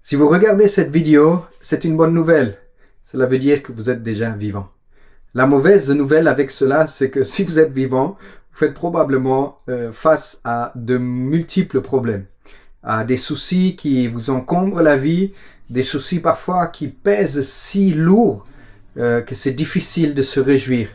Si vous regardez cette vidéo, c'est une bonne nouvelle. Cela veut dire que vous êtes déjà vivant. La mauvaise nouvelle avec cela, c'est que si vous êtes vivant, vous faites probablement face à de multiples problèmes, à des soucis qui vous encombrent la vie, des soucis parfois qui pèsent si lourd que c'est difficile de se réjouir.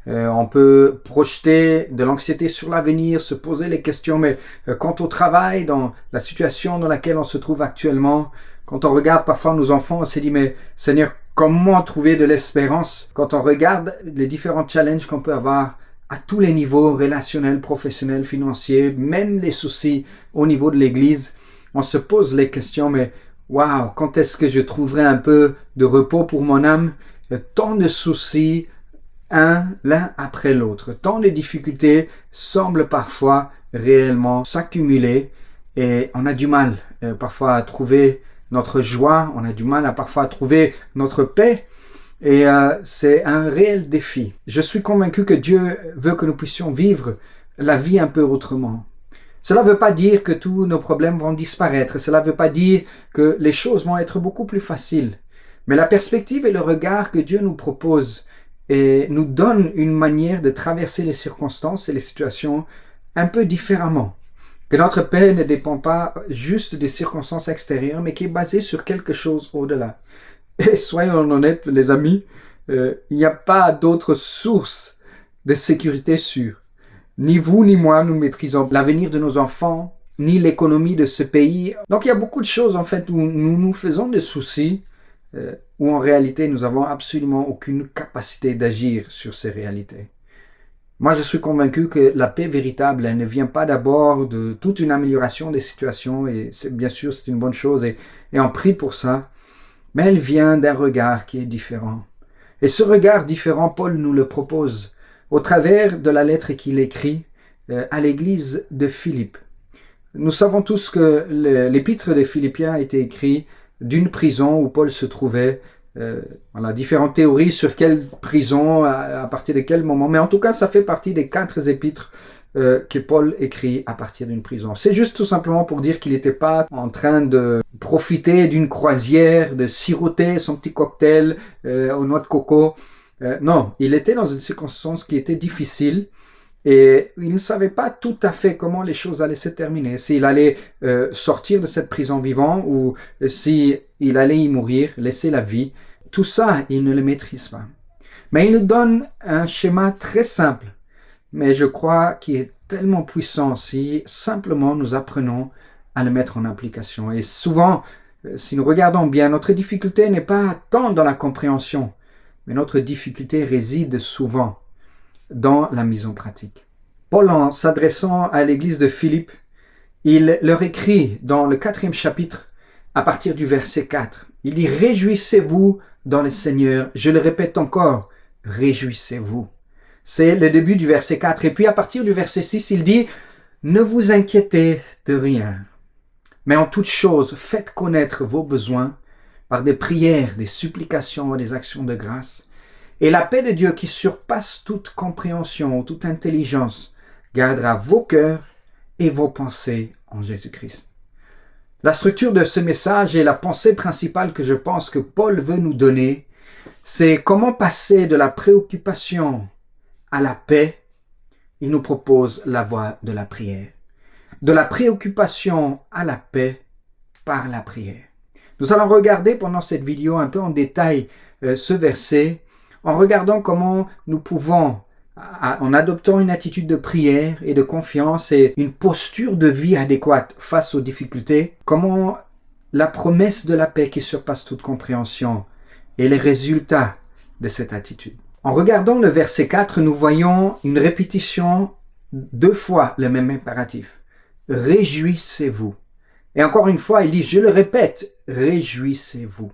On peut projeter de l'anxiété sur l'avenir, se poser les questions, mais quant au travail, dans la situation dans laquelle on se trouve actuellement, quand on regarde parfois nos enfants, on se dit, mais Seigneur, comment trouver de l'espérance? Quand on regarde les différents challenges qu'on peut avoir à tous les niveaux, relationnels, professionnels, financiers, même les soucis au niveau de l'Église, on se pose les questions, mais waouh, quand est-ce que je trouverai un peu de repos pour mon âme? Tant de soucis, l'un après l'autre. Tant de difficultés semblent parfois réellement s'accumuler et on a du mal parfois à trouver notre joie, on a du mal parfois à trouver notre paix et c'est un réel défi. Je suis convaincu que Dieu veut que nous puissions vivre la vie un peu autrement. Cela ne veut pas dire que tous nos problèmes vont disparaître, cela ne veut pas dire que les choses vont être beaucoup plus faciles. Mais la perspective et le regard que Dieu nous propose et nous donne une manière de traverser les circonstances et les situations un peu différemment. Que notre paix ne dépend pas juste des circonstances extérieures, mais qui est basée sur quelque chose au-delà. Et soyons honnêtes, les amis, il n'y a pas d'autre source de sécurité sûre. Ni vous ni moi, nous maîtrisons l'avenir de nos enfants, ni l'économie de ce pays. Donc il y a beaucoup de choses en fait où nous nous faisons des soucis, où en réalité nous n'avons absolument aucune capacité d'agir sur ces réalités. Moi je suis convaincu que la paix véritable, elle ne vient pas d'abord de toute une amélioration des situations, et bien sûr c'est une bonne chose, et on prie pour ça, mais elle vient d'un regard qui est différent. Et ce regard différent, Paul nous le propose au travers de la lettre qu'il écrit à l'église de Philippe. Nous savons tous que l'épître des Philippiens a été écrit d'une prison où Paul se trouvait. Voilà, différentes théories sur quelle prison, à partir de quel moment, mais en tout cas ça fait partie des 4 épîtres que Paul écrit à partir d'une prison. C'est juste tout simplement pour dire qu'il n'était pas en train de profiter d'une croisière, de siroter son petit cocktail aux noix de coco. Non, il était dans une circonstance qui était difficile et il ne savait pas tout à fait comment les choses allaient se terminer, s'il allait sortir de cette prison vivant ou s'il allait y mourir, laisser la vie. Tout ça, il ne le maîtrise pas. Mais il nous donne un schéma très simple, mais je crois qu'il est tellement puissant si simplement nous apprenons à le mettre en application. Et souvent, si nous regardons bien, notre difficulté n'est pas tant dans la compréhension, mais notre difficulté réside souvent dans la mise en pratique. Paul, en s'adressant à l'église de Philippe, il leur écrit dans le 4e chapitre, à partir du verset 4, il dit « Réjouissez-vous dans le Seigneur ». Je le répète encore, « Réjouissez-vous ». C'est le début du verset 4. Et puis à partir du verset 6, il dit « Ne vous inquiétez de rien, mais en toute chose, faites connaître vos besoins par des prières, des supplications et des actions de grâce. Et la paix de Dieu qui surpasse toute compréhension ou toute intelligence gardera vos cœurs et vos pensées en Jésus-Christ. » La structure de ce message et la pensée principale que je pense que Paul veut nous donner, c'est comment passer de la préoccupation à la paix. Il nous propose la voie de la prière. De la préoccupation à la paix par la prière. Nous allons regarder pendant cette vidéo un peu en détail ce verset, en regardant comment nous pouvons, en adoptant une attitude de prière et de confiance et une posture de vie adéquate face aux difficultés, comment la promesse de la paix qui surpasse toute compréhension est les résultats de cette attitude. En regardant le verset 4, nous voyons une répétition 2 fois le même impératif. Réjouissez-vous. Et encore une fois, il dit, je le répète, réjouissez-vous.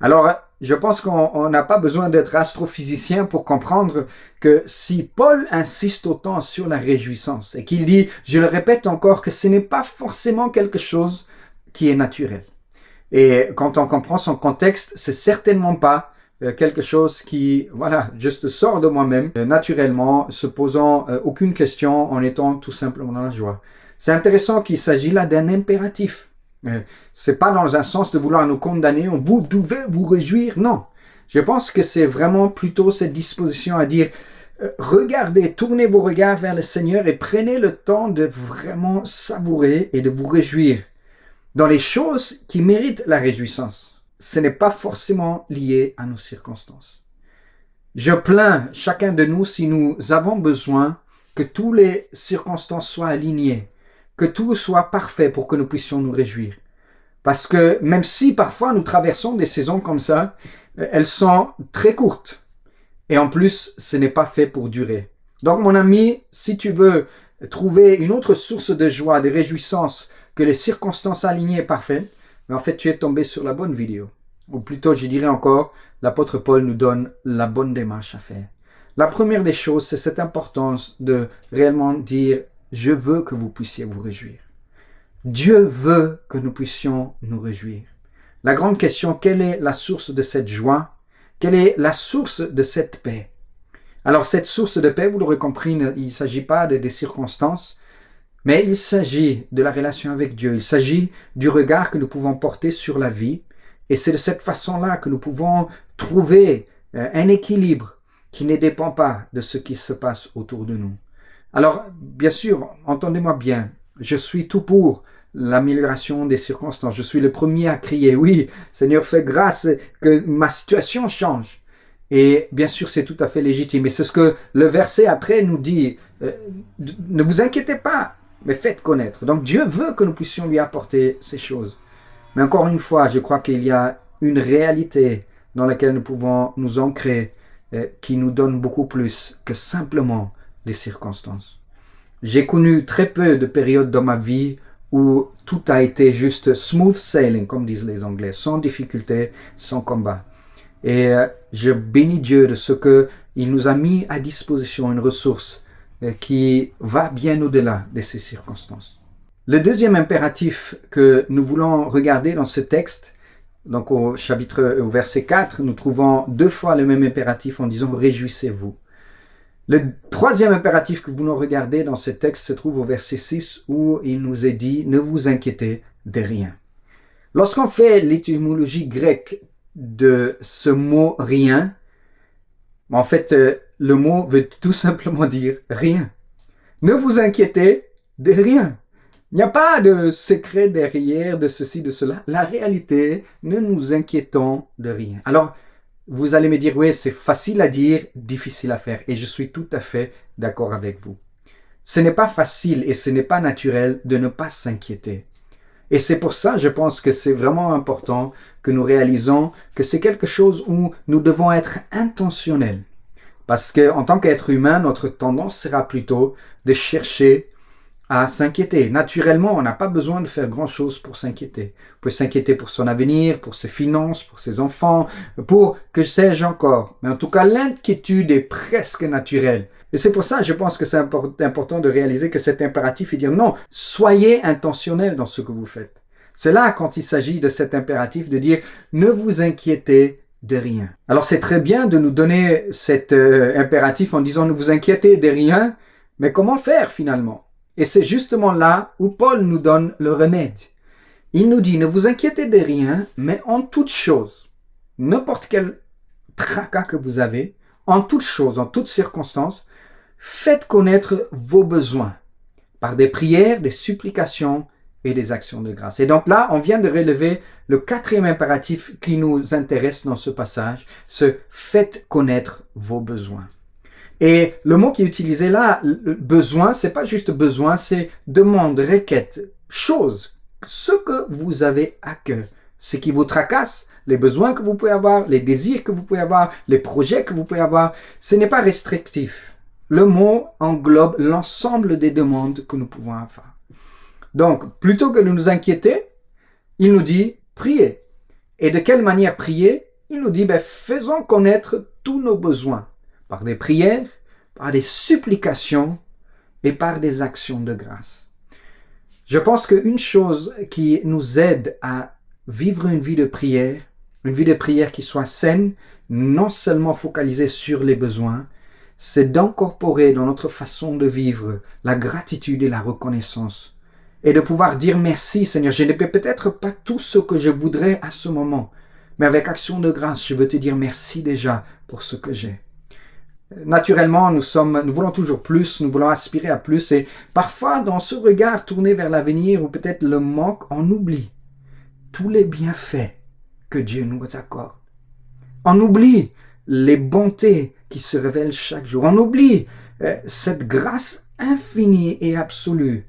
Alors, je pense qu'on n'a pas besoin d'être astrophysicien pour comprendre que si Paul insiste autant sur la réjouissance et qu'il dit, je le répète encore, que ce n'est pas forcément quelque chose qui est naturel. Et quand on comprend son contexte, c'est certainement pas quelque chose qui, voilà, juste sort de moi-même, naturellement, se posant aucune question, en étant tout simplement dans la joie. C'est intéressant qu'il s'agit là d'un impératif. C'est pas dans un sens de vouloir nous condamner, vous devez vous réjouir, non. Je pense que c'est vraiment plutôt cette disposition à dire, regardez, tournez vos regards vers le Seigneur et prenez le temps de vraiment savourer et de vous réjouir dans les choses qui méritent la réjouissance. Ce n'est pas forcément lié à nos circonstances. Je plains chacun de nous si nous avons besoin que toutes les circonstances soient alignées, que tout soit parfait pour que nous puissions nous réjouir. Parce que même si parfois nous traversons des saisons comme ça, elles sont très courtes. Et en plus, ce n'est pas fait pour durer. Donc mon ami, si tu veux trouver une autre source de joie, de réjouissance que les circonstances alignées et parfaites, mais en fait tu es tombé sur la bonne vidéo. Ou plutôt, je dirais encore, l'apôtre Paul nous donne la bonne démarche à faire. La première des choses, c'est cette importance de réellement dire « Je veux que vous puissiez vous réjouir ». Dieu veut que nous puissions nous réjouir. La grande question, quelle est la source de cette joie? Quelle est la source de cette paix? Alors cette source de paix, vous l'aurez compris, il ne s'agit pas des circonstances, mais il s'agit de la relation avec Dieu. Il s'agit du regard que nous pouvons porter sur la vie. Et c'est de cette façon-là que nous pouvons trouver un équilibre qui ne dépend pas de ce qui se passe autour de nous. Alors, bien sûr, entendez-moi bien, je suis tout pour l'amélioration des circonstances. Je suis le premier à crier, oui, Seigneur, fais grâce que ma situation change. Et bien sûr, c'est tout à fait légitime. Et c'est ce que le verset après nous dit, ne vous inquiétez pas, mais faites connaître. Donc Dieu veut que nous puissions lui apporter ces choses. Mais encore une fois, je crois qu'il y a une réalité dans laquelle nous pouvons nous ancrer qui nous donne beaucoup plus que simplement les circonstances. J'ai connu très peu de périodes dans ma vie où tout a été juste smooth sailing, comme disent les Anglais, sans difficulté, sans combat. Et je bénis Dieu de ce qu'il nous a mis à disposition une ressource qui va bien au-delà de ces circonstances. Le deuxième impératif que nous voulons regarder dans ce texte, donc au verset 4, nous trouvons deux fois le même impératif en disant « Réjouissez-vous ». Le troisième impératif que nous voulons regarder dans ce texte se trouve au verset 6 où il nous est dit « Ne vous inquiétez de rien ». Lorsqu'on fait l'étymologie grecque de ce mot « rien », en fait, le mot veut tout simplement dire « rien ». Ne vous inquiétez de rien. Il n'y a pas de secret derrière, de ceci, de cela. La réalité, ne nous inquiétons de rien. Alors, vous allez me dire, oui, c'est facile à dire, difficile à faire. Et je suis tout à fait d'accord avec vous. Ce n'est pas facile et ce n'est pas naturel de ne pas s'inquiéter. Et c'est pour ça, je pense que c'est vraiment important que nous réalisons que c'est quelque chose où nous devons être intentionnels. Parce que, en tant qu'être humain, notre tendance sera plutôt de chercher à s'inquiéter. Naturellement, on n'a pas besoin de faire grand-chose pour s'inquiéter. On peut s'inquiéter pour son avenir, pour ses finances, pour ses enfants, pour que sais-je encore. Mais en tout cas, l'inquiétude est presque naturelle. Et c'est pour ça, je pense que c'est important de réaliser que cet impératif est de dire non, soyez intentionnel dans ce que vous faites. C'est là quand il s'agit de cet impératif de dire ne vous inquiétez de rien. Alors c'est très bien de nous donner cet impératif en disant ne vous inquiétez de rien, mais comment faire finalement? Et c'est justement là où Paul nous donne le remède. Il nous dit, ne vous inquiétez de rien, mais en toute chose, n'importe quel tracas que vous avez, en toute chose, en toutes circonstances, faites connaître vos besoins par des prières, des supplications et des actions de grâce. Et donc là, on vient de relever le quatrième impératif qui nous intéresse dans ce passage, ce faites connaître vos besoins. Et le mot qui est utilisé là, besoin, c'est pas juste besoin, c'est demande, requête, chose, ce que vous avez à cœur, ce qui vous tracasse, les besoins que vous pouvez avoir, les désirs que vous pouvez avoir, les projets que vous pouvez avoir, ce n'est pas restrictif. Le mot englobe l'ensemble des demandes que nous pouvons avoir. Donc, plutôt que de nous inquiéter, il nous dit priez. Et de quelle manière prier? Il nous dit faisons connaître tous nos besoins. Par des prières, par des supplications et par des actions de grâce. Je pense qu'une chose qui nous aide à vivre une vie de prière qui soit saine, non seulement focalisée sur les besoins, c'est d'incorporer dans notre façon de vivre la gratitude et la reconnaissance et de pouvoir dire merci, Seigneur. Je n'ai peut-être pas tout ce que je voudrais à ce moment, mais avec action de grâce, je veux te dire merci déjà pour ce que j'ai. Naturellement, nous voulons toujours plus, nous voulons aspirer à plus, et parfois, dans ce regard tourné vers l'avenir, ou peut-être le manque, on oublie tous les bienfaits que Dieu nous accorde. On oublie les bontés qui se révèlent chaque jour. On oublie cette grâce infinie et absolue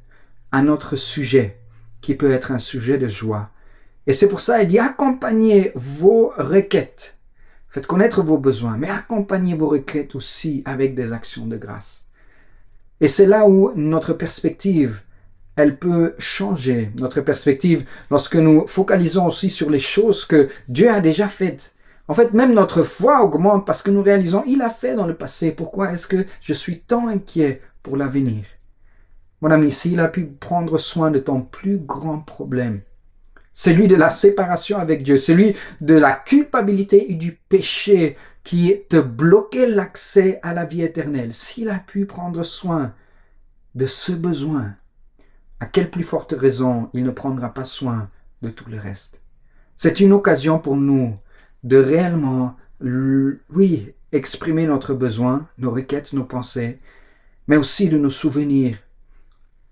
à notre sujet, qui peut être un sujet de joie. Et c'est pour ça, il dit, accompagnez vos requêtes. Faites connaître vos besoins, mais accompagnez vos requêtes aussi avec des actions de grâce. Et c'est là où notre perspective, elle peut changer. Notre perspective, lorsque nous focalisons aussi sur les choses que Dieu a déjà faites. En fait, même notre foi augmente parce que nous réalisons, il a fait dans le passé. Pourquoi est-ce que je suis tant inquiet pour l'avenir? Mon ami, s'il a pu prendre soin de ton plus grand problème, celui de la séparation avec Dieu, celui de la culpabilité et du péché qui te bloquait l'accès à la vie éternelle, s'il a pu prendre soin de ce besoin, à quelle plus forte raison il ne prendra pas soin de tout le reste? C'est une occasion pour nous de réellement, oui, exprimer notre besoin, nos requêtes, nos pensées, mais aussi de nous souvenir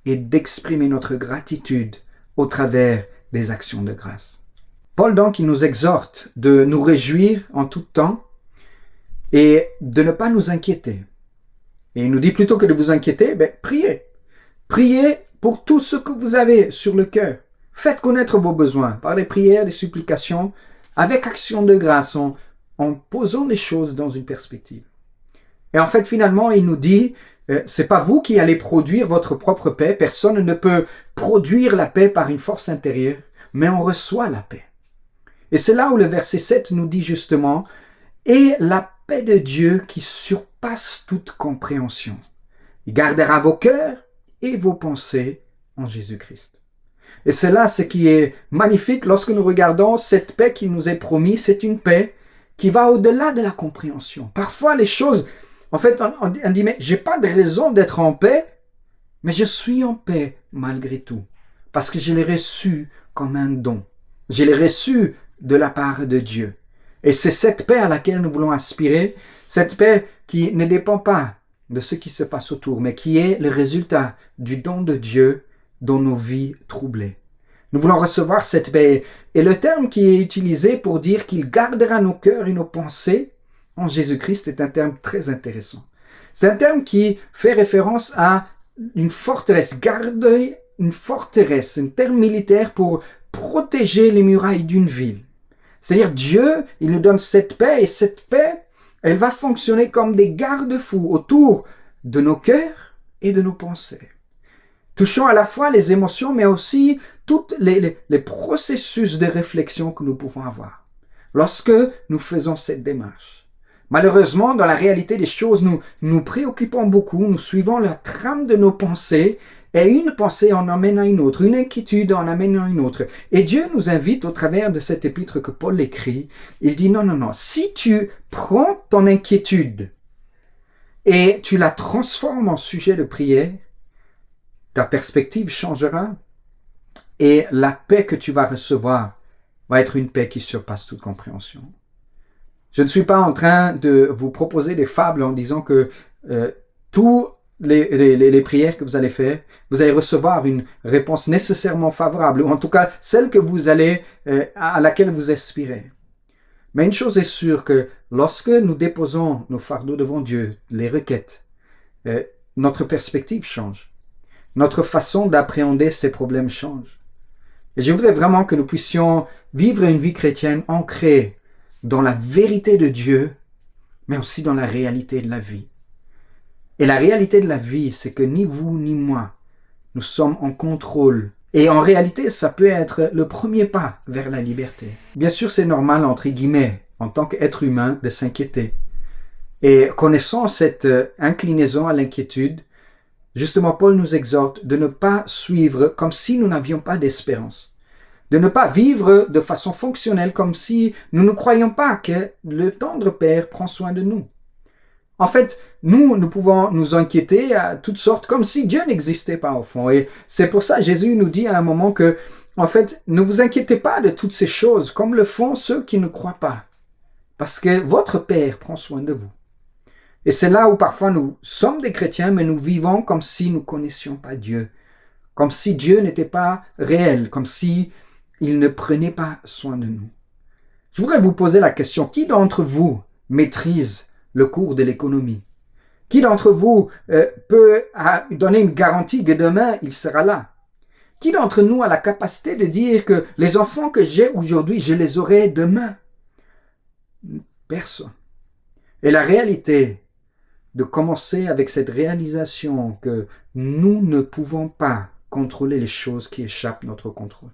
et d'exprimer notre gratitude au travers des actions de grâce. Paul donc, il nous exhorte de nous réjouir en tout temps et de ne pas nous inquiéter. Et il nous dit plutôt que de vous inquiéter, priez. Priez pour tout ce que vous avez sur le cœur. Faites connaître vos besoins par des prières, des supplications, avec action de grâce, en posant les choses dans une perspective. Et en fait, finalement, il nous dit, c'est pas vous qui allez produire votre propre paix. Personne ne peut produire la paix par une force intérieure, mais on reçoit la paix. Et c'est là où le verset 7 nous dit justement, et la paix de Dieu qui surpasse toute compréhension. Il gardera vos cœurs et vos pensées en Jésus-Christ. Et c'est là ce qui est magnifique lorsque nous regardons cette paix qui nous est promise. C'est une paix qui va au-delà de la compréhension. Parfois, les choses, en fait, on dit, mais j'ai pas de raison d'être en paix, mais je suis en paix malgré tout. Parce que je l'ai reçu comme un don. Je l'ai reçu de la part de Dieu. Et c'est cette paix à laquelle nous voulons aspirer, cette paix qui ne dépend pas de ce qui se passe autour, mais qui est le résultat du don de Dieu dans nos vies troublées. Nous voulons recevoir cette paix. Et le terme qui est utilisé pour dire qu'il gardera nos cœurs et nos pensées en Jésus-Christ est un terme très intéressant. C'est un terme qui fait référence à une forteresse, garder une forteresse, un terme militaire pour protéger les murailles d'une ville. C'est-à-dire Dieu, il nous donne cette paix et cette paix, elle va fonctionner comme des garde-fous autour de nos cœurs et de nos pensées. Touchant à la fois les émotions, mais aussi tous les processus de réflexion que nous pouvons avoir lorsque nous faisons cette démarche. Malheureusement, dans la réalité des choses, nous nous préoccupons beaucoup, nous suivons la trame de nos pensées, et une pensée en amène à une autre, une inquiétude en amène à une autre. Et Dieu nous invite au travers de cet épître que Paul écrit, il dit non, si tu prends ton inquiétude et tu la transformes en sujet de prière, ta perspective changera et la paix que tu vas recevoir va être une paix qui surpasse toute compréhension. Je ne suis pas en train de vous proposer des fables en disant que tous les prières que vous allez faire, vous allez recevoir une réponse nécessairement favorable, ou en tout cas celle que vous allez, à laquelle vous aspirez. Mais une chose est sûre, que lorsque nous déposons nos fardeaux devant Dieu, les requêtes, notre perspective change. Notre façon d'appréhender ces problèmes change. Et je voudrais vraiment que nous puissions vivre une vie chrétienne ancrée dans la vérité de Dieu, mais aussi dans la réalité de la vie. Et la réalité de la vie, c'est que ni vous ni moi, nous sommes en contrôle. Et en réalité, ça peut être le premier pas vers la liberté. Bien sûr, c'est normal, entre guillemets, en tant qu'être humain, de s'inquiéter. Et connaissant cette inclinaison à l'inquiétude, justement, Paul nous exhorte de ne pas suivre comme si nous n'avions pas d'espérance. De ne pas vivre de façon fonctionnelle comme si nous ne croyions pas que le tendre Père prend soin de nous. En fait, nous pouvons nous inquiéter à toutes sortes, comme si Dieu n'existait pas au fond. Et c'est pour ça que Jésus nous dit à un moment que, en fait, ne vous inquiétez pas de toutes ces choses, comme le font ceux qui ne croient pas. Parce que votre Père prend soin de vous. Et c'est là où parfois nous sommes des chrétiens, mais nous vivons comme si nous ne connaissions pas Dieu. Comme si Dieu n'était pas réel, comme si il ne prenait pas soin de nous. Je voudrais vous poser la question, qui d'entre vous maîtrise le cours de l'économie? Qui d'entre vous peut donner une garantie que demain il sera là? Qui d'entre nous a la capacité de dire que les enfants que j'ai aujourd'hui, je les aurai demain? Personne. Et la réalité de commencer avec cette réalisation que nous ne pouvons pas contrôler les choses qui échappent à notre contrôle.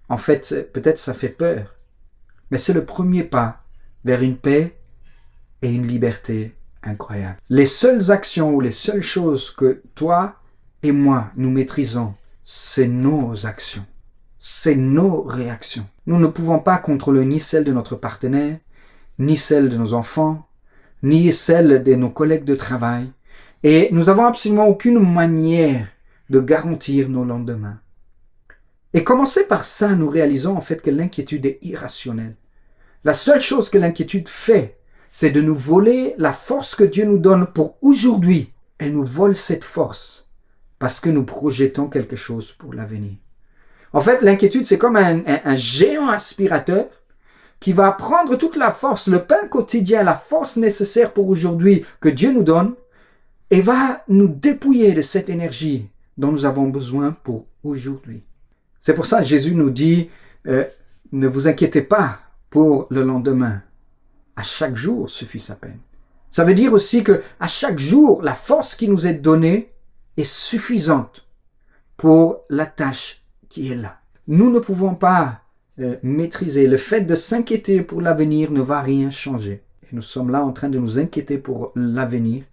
En fait, peut-être ça fait peur, mais c'est le premier pas vers une paix et une liberté incroyable. Les seules actions ou les seules choses que toi et moi nous maîtrisons, c'est nos actions, c'est nos réactions. Nous ne pouvons pas contrôler ni celles de notre partenaire, ni celles de nos enfants, ni celles de nos collègues de travail. Et nous n'avons absolument aucune manière de garantir nos lendemains. Et commencer par ça, nous réalisons en fait que l'inquiétude est irrationnelle. La seule chose que l'inquiétude fait, c'est de nous voler la force que Dieu nous donne pour aujourd'hui. Elle nous vole cette force parce que nous projetons quelque chose pour l'avenir. En fait, l'inquiétude, c'est comme un géant aspirateur qui va prendre toute la force, le pain quotidien, la force nécessaire pour aujourd'hui que Dieu nous donne et va nous dépouiller de cette énergie dont nous avons besoin pour aujourd'hui. C'est pour ça que Jésus nous dit, ne vous inquiétez pas pour le lendemain. À chaque jour suffit sa peine. Ça veut dire aussi que à chaque jour, la force qui nous est donnée est suffisante pour la tâche qui est là. Nous ne pouvons pas maîtriser. Le fait de s'inquiéter pour l'avenir ne va rien changer. Et nous sommes là en train de nous inquiéter pour l'avenir.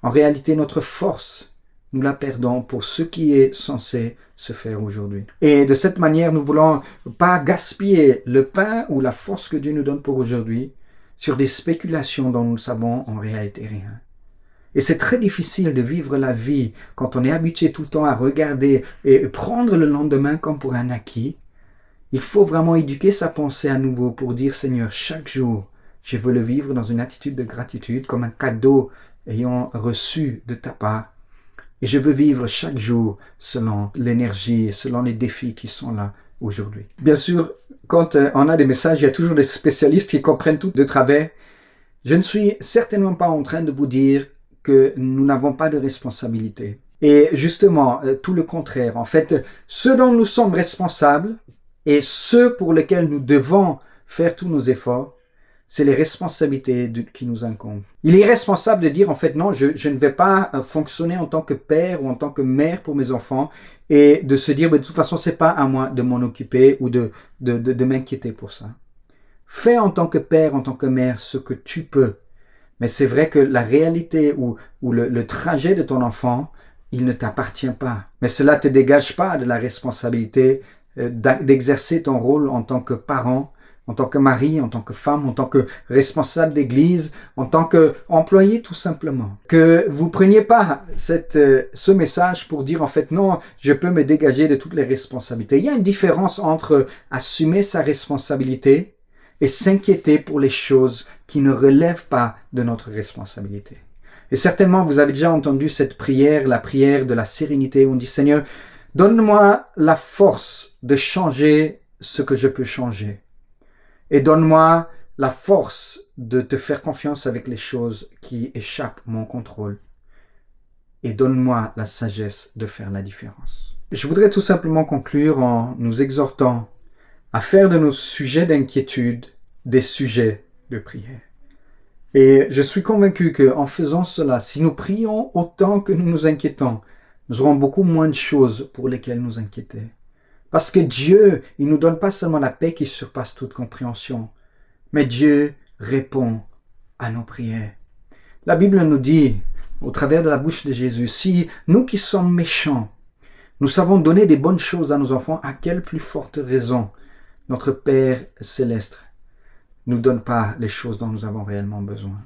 En réalité, notre force, nous la perdons pour ce qui est censé se faire aujourd'hui. Et de cette manière, nous ne voulons pas gaspiller le pain ou la force que Dieu nous donne pour aujourd'hui sur des spéculations dont nous ne savons en réalité rien. Et c'est très difficile de vivre la vie quand on est habitué tout le temps à regarder et prendre le lendemain comme pour un acquis. Il faut vraiment éduquer sa pensée à nouveau pour dire, Seigneur, chaque jour, je veux le vivre dans une attitude de gratitude, comme un cadeau ayant reçu de ta part. Et je veux vivre chaque jour selon l'énergie, selon les défis qui sont là aujourd'hui. Bien sûr, quand on a des messages, il y a toujours des spécialistes qui comprennent tout de travers. Je ne suis certainement pas en train de vous dire que nous n'avons pas de responsabilité. Et justement, tout le contraire. En fait, ce dont nous sommes responsables et ce pour lesquels nous devons faire tous nos efforts, c'est les responsabilités qui nous incombent. Il est irresponsable de dire, en fait, non, je ne vais pas fonctionner en tant que père ou en tant que mère pour mes enfants et de se dire, de toute façon, c'est pas à moi de m'en occuper ou de m'inquiéter pour ça. Fais en tant que père, en tant que mère, ce que tu peux. Mais c'est vrai que la réalité ou le trajet de ton enfant, il ne t'appartient pas. Mais cela ne te dégage pas de la responsabilité d'exercer ton rôle en tant que parent, en tant que mari, en tant que femme, en tant que responsable d'église, en tant qu'employé tout simplement. Que vous preniez pas ce message pour dire en fait non, je peux me dégager de toutes les responsabilités. Il y a une différence entre assumer sa responsabilité et s'inquiéter pour les choses qui ne relèvent pas de notre responsabilité. Et certainement vous avez déjà entendu cette prière, la prière de la sérénité, où on dit Seigneur, donne-moi la force de changer ce que je peux changer. Et donne-moi la force de te faire confiance avec les choses qui échappent à mon contrôle. Et donne-moi la sagesse de faire la différence. Je voudrais tout simplement conclure en nous exhortant à faire de nos sujets d'inquiétude des sujets de prière. Et je suis convaincu qu'en faisant cela, si nous prions autant que nous nous inquiétons, nous aurons beaucoup moins de choses pour lesquelles nous inquiéter. Parce que Dieu, il nous donne pas seulement la paix qui surpasse toute compréhension, mais Dieu répond à nos prières. La Bible nous dit, au travers de la bouche de Jésus, si nous qui sommes méchants, nous savons donner des bonnes choses à nos enfants, à quelle plus forte raison notre Père céleste nous donne pas les choses dont nous avons réellement besoin.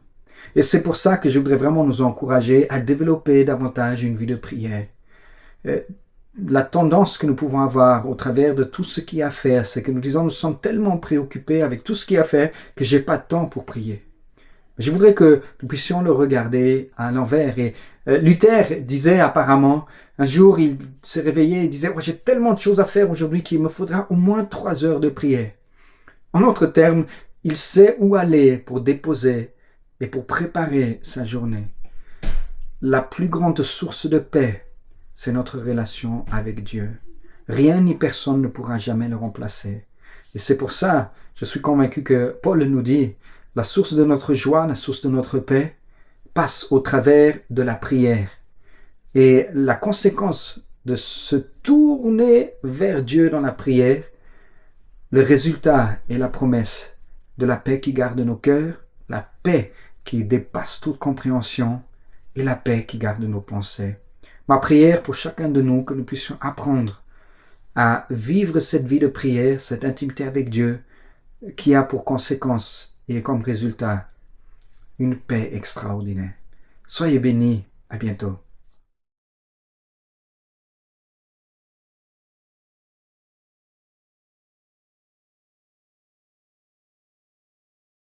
Et c'est pour ça que je voudrais vraiment nous encourager à développer davantage une vie de prière. La tendance que nous pouvons avoir au travers de tout ce qu'il y a à faire, c'est que nous disons nous sommes tellement préoccupés avec tout ce qu'il y a à faire que j'ai pas de temps pour prier. Je voudrais que nous puissions le regarder à l'envers. Et Luther disait apparemment, un jour il s'est réveillé et disait j'ai tellement de choses à faire aujourd'hui qu'il me faudra au moins 3 heures de prière. En d'autres termes, il sait où aller pour déposer et pour préparer sa journée. La plus grande source de paix, c'est notre relation avec Dieu. Rien ni personne ne pourra jamais le remplacer. Et c'est pour ça, je suis convaincu que Paul nous dit, la source de notre joie, la source de notre paix, passe au travers de la prière. Et la conséquence de se tourner vers Dieu dans la prière, le résultat est la promesse de la paix qui garde nos cœurs, la paix qui dépasse toute compréhension et la paix qui garde nos pensées. Ma prière pour chacun de nous, que nous puissions apprendre à vivre cette vie de prière, cette intimité avec Dieu, qui a pour conséquence et comme résultat une paix extraordinaire. Soyez bénis, à bientôt.